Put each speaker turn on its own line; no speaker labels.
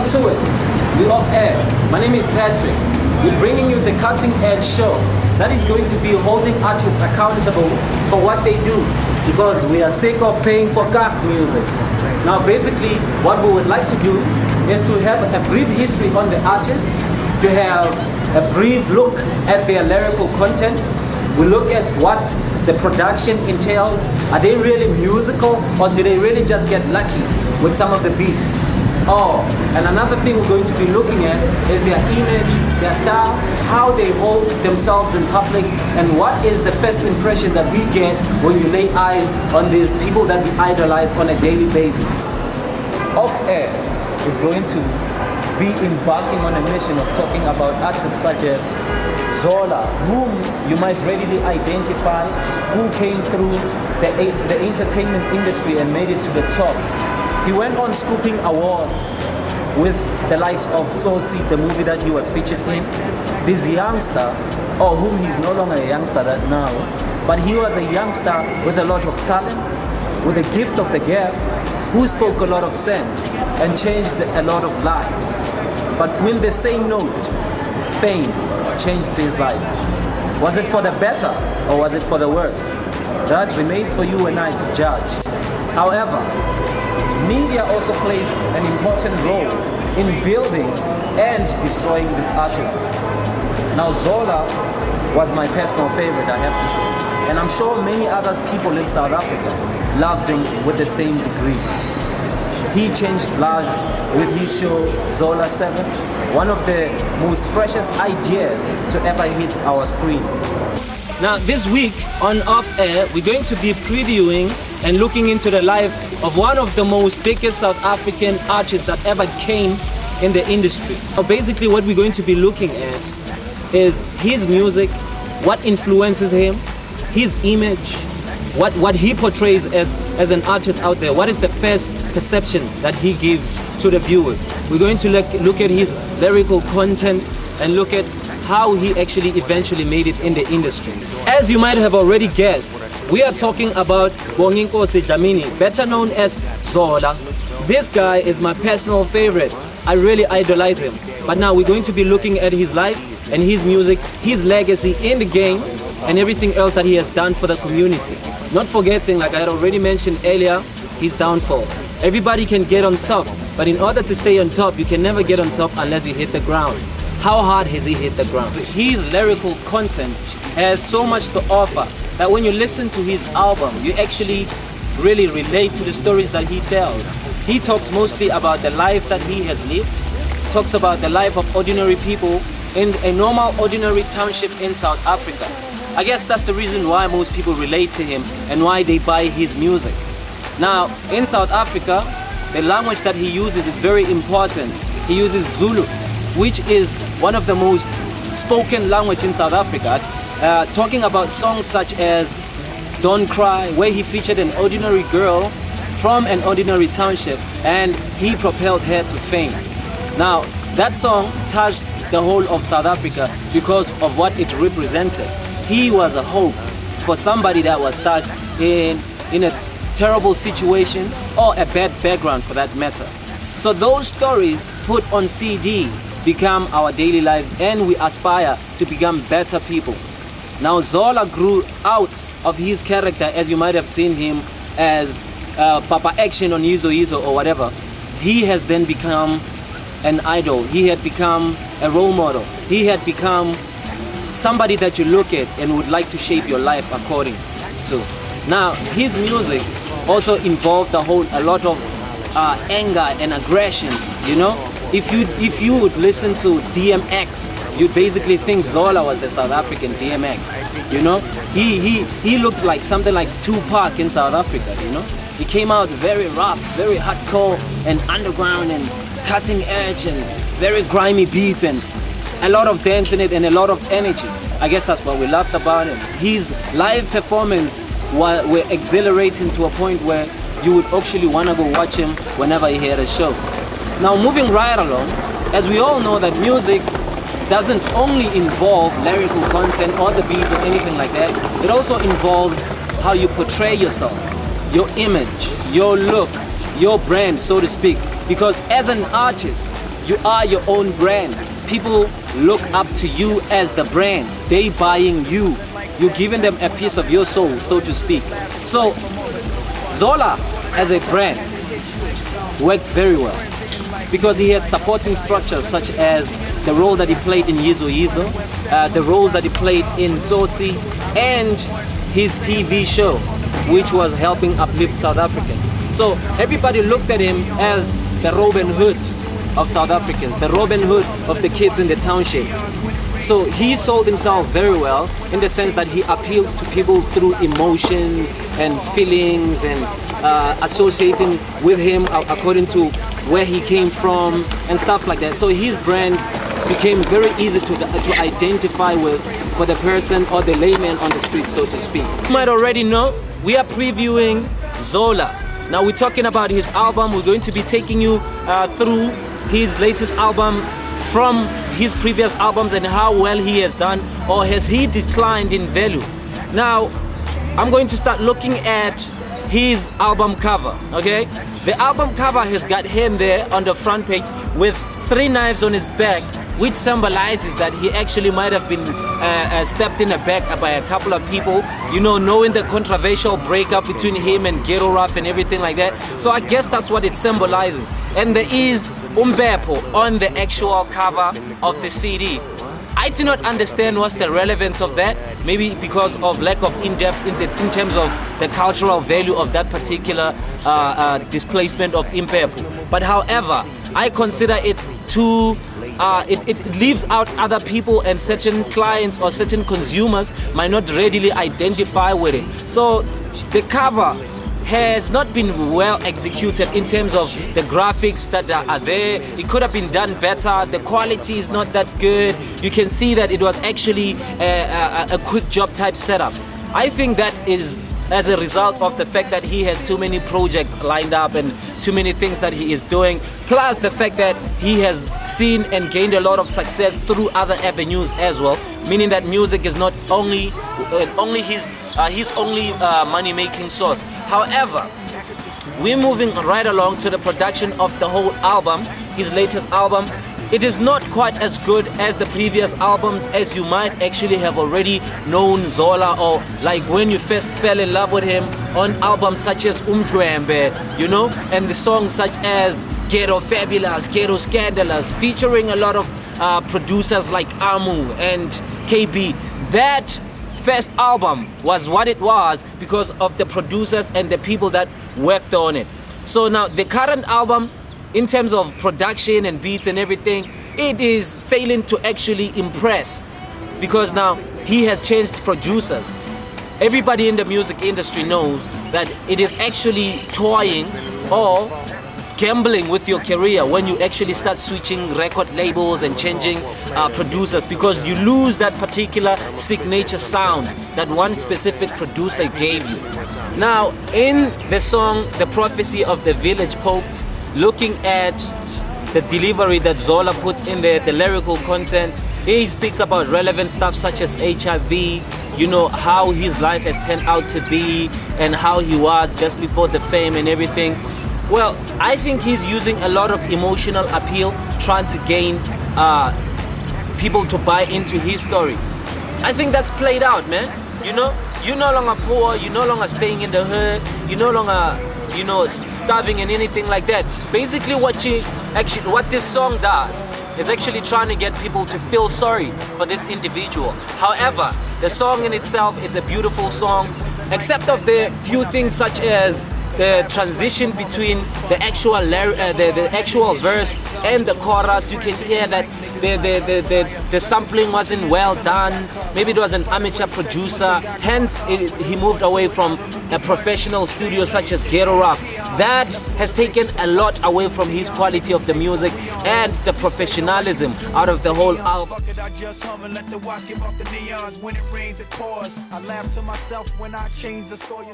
Welcome to it. We're off air. My name is Patrick. We're bringing you the cutting edge show that is going to be holding artists accountable for what they do, because we are sick of paying for gap music. Now basically what we would like to do is to have a brief history on the artist, to have a brief look at their lyrical content. We look at what the production entails. Are they really musical, or do they really just get lucky with some of the beats? Oh, and another thing we're going to be looking at is their image, their style, how they hold themselves in public, and what is the first impression that we get when you lay eyes on these people that we idolize on a daily basis. Off Air is going to be embarking on a mission of talking about artists such as Zola, whom you might readily identify, who came through the entertainment industry and made it to the top. He went on scooping awards with the likes of Tsotsi, the movie that he was featured in. This youngster, or whom he's no longer a youngster now, but he was a youngster with a lot of talent, with a gift of the gab, who spoke a lot of sense and changed a lot of lives. But with the same note, fame changed his life. Was it for the better or was it for the worse? That remains for you and I to judge. However, media also plays an important role in building and destroying these artists. Now Zola was my personal favorite, I have to say. And I'm sure many other people in South Africa loved him with the same degree. He changed lives with his show Zola 7, one of the most freshest ideas to ever hit our screens. Now this week on Off Air, we're going to be previewing and looking into the life of one of the most biggest South African artists that ever came in the industry. Now basically what we're going to be looking at is his music, what influences him, his image, what he portrays as an artist out there. What is the first perception that he gives to the viewers? We're going to look at his lyrical content and look at how he actually eventually made it in the industry. As you might have already guessed, we are talking about Bonginkosi Dlamini, better known as Zola. This guy is my personal favorite. I really idolize him. But now we're going to be looking at his life and his music, his legacy in the game, and everything else that he has done for the community. Not forgetting, like I had already mentioned earlier, his downfall. Everybody can get on top, but in order to stay on top, you can never get on top unless you hit the ground. How hard has he hit the ground? His lyrical content has so much to offer that when you listen to his album, you actually really relate to the stories that he tells. He talks mostly about the life that he has lived, talks about the life of ordinary people in a normal, ordinary township in South Africa. I guess that's the reason why most people relate to him and why they buy his music. Now, in South Africa, the language that he uses is very important. He uses Zulu, which is one of the most spoken language in South Africa. Talking about songs such as Don't Cry, where he featured an ordinary girl from an ordinary township and he propelled her to fame. Now, that song touched the whole of South Africa because of what it represented. He was a hope for somebody that was stuck in a terrible situation or a bad background for that matter. So those stories put on CD become our daily lives, and we aspire to become better people. Now Zola grew out of his character, as you might have seen him as Papa Action on Yizo Yizo or whatever. He has then become an idol. He had become a role model. He had become somebody that you look at and would like to shape your life according to. Now his music also involved a lot of anger and aggression, you know. If you would listen to DMX, you'd basically think Zola was the South African DMX, you know. He looked like something like Tupac in South Africa, you know. He came out very rough, very hardcore and underground and cutting edge and very grimy beats and a lot of dance in it and a lot of energy. I guess that's what we loved about him. His live performance were exhilarating to a point where you would actually want to go watch him whenever he had a show. Now moving right along, as we all know that music doesn't only involve lyrical content or the beats or anything like that, it also involves how you portray yourself, your image, your look, your brand, so to speak. Because as an artist, You are your own brand. People look up to you as the brand. They buying you. You're giving them a piece of your soul, so to speak. So Zola as a brand worked very well because he had supporting structures such as the role that he played in Yizo Yizo, the roles that he played in Tsotsi, and his TV show, which was helping uplift South Africans. So everybody looked at him as the Robin Hood of South Africans, the Robin Hood of the kids in the township. So he sold himself very well in the sense that he appealed to people through emotion and feelings and associating with him according to where he came from and stuff like that. So his brand became very easy to identify with for the person or the layman on the street, so to speak. You might already know, we are previewing Zola. Now we're talking about his album. We're going to be taking you through his latest album from his previous albums and how well he has done, or has he declined in value. Now I'm going to start looking at his album cover, okay? The album cover has got him there on the front page with 3 knives on his back, which symbolizes that he actually might have been stepped in the back by a couple of people, you know, knowing the controversial breakup between him and Ghetto Rough and everything like that. So I guess that's what it symbolizes. And there is Umbepo on the actual cover of the CD. I do not understand what's the relevance of that, maybe because of lack of in-depth in terms of the cultural value of that particular displacement of Umbepo. But however, I consider it too it leaves out other people, and certain clients or certain consumers might not readily identify with it. So the cover has not been well executed in terms of the graphics that are there. It could have been done better. The quality is not that good. You can see that it was actually a quick job type setup. I think that is as a result of the fact that he has too many projects lined up and too many things that he is doing, plus the fact that he has seen and gained a lot of success through other avenues as well, meaning that music is not only his only money-making source. However, we're moving right along to the production of the whole album, his latest album. It is not quite as good as the previous albums, as you might actually have already known Zola, or like when you first fell in love with him on albums such as Umdwembe, you know, and the songs such as Ghetto Fabulous, Ghetto Scandalous, featuring a lot of producers like Amu and KB. That first album was what it was because of the producers and the people that worked on it. So now the current album, in terms of production and beats and everything, it is failing to actually impress because now he has changed producers. Everybody in the music industry knows that it is actually toying or gambling with your career when you actually start switching record labels and changing producers, because you lose that particular signature sound that one specific producer gave you. Now in the song The Prophecy of the Village Pope, looking at the delivery that Zola puts in there, the lyrical content, he speaks about relevant stuff such as HIV, you know, how his life has turned out to be and how he was just before the fame and everything. Well, I think he's using a lot of emotional appeal, trying to gain people to buy into his story. I think that's played out, man. You know, you're no longer poor, you're no longer staying in the hood, you're no longer, you know, starving and anything like that. Basically what this song does is actually trying to get people to feel sorry for this individual. However, the song in itself, it's a beautiful song, except of the few things such as the transition between the actual verse and the chorus. You can hear that the sampling wasn't well done. Maybe it was an amateur producer, hence he moved away from a professional studio such as Ghetto Rough. That has taken a lot away from his quality of the music and the professionalism out of the whole album.
I just hum and let the watch give off the neons. When it rains, it pours. I laugh to myself when I change the story.